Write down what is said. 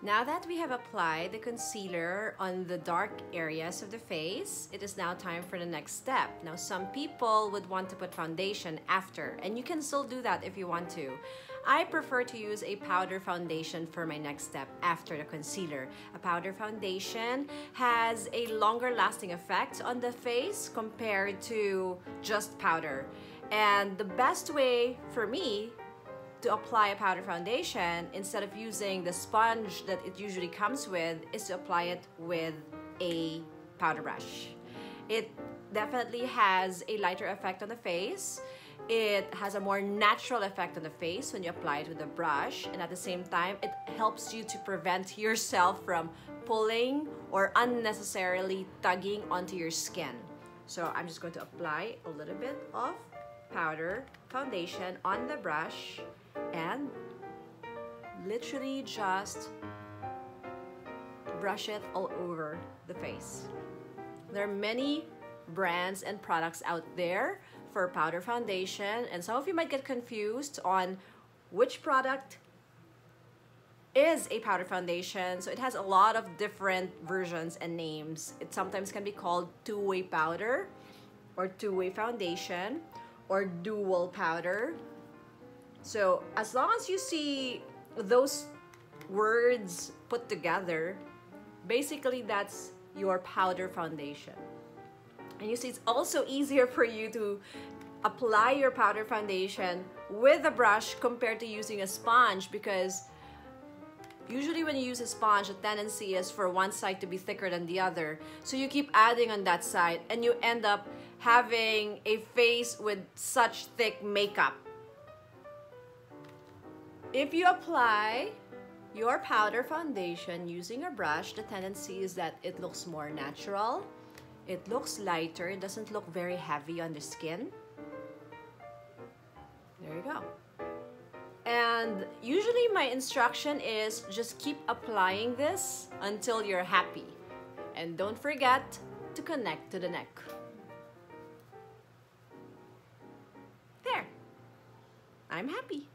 Now that we have applied the concealer on the dark areas of the face, it is now time for the next step. Now, some people would want to put foundation after, and you can still do that if you want to. I prefer to use a powder foundation for my next step after the concealer. A powder foundation has a longer lasting effect on the face compared to just powder. And the best way for me to apply a powder foundation, instead of using the sponge that it usually comes with, is to apply it with a powder brush. It definitely has a lighter effect on the face. It has a more natural effect on the face when you apply it with a brush, and at the same time, it helps you to prevent yourself from pulling or unnecessarily tugging onto your skin. So I'm just going to apply a little bit of powder foundation on the brush and literally just brush it all over the face. There are many brands and products out there for powder foundation, and some of you might get confused on which product is a powder foundation. So it has a lot of different versions and names. It sometimes can be called two-way powder or two-way foundation or dual powder. So as long as you see those words put together, basically that's your powder foundation. And you see, it's also easier for you to apply your powder foundation with a brush compared to using a sponge, because usually when you use a sponge, the tendency is for one side to be thicker than the other. So you keep adding on that side and you end up having a face with such thick makeup. If you apply your powder foundation using a brush, the tendency is that it looks more natural. It looks lighter. It doesn't look very heavy on the skin. There you go. And usually my instruction is just keep applying this until you're happy. And don't forget to connect to the neck. There. I'm happy.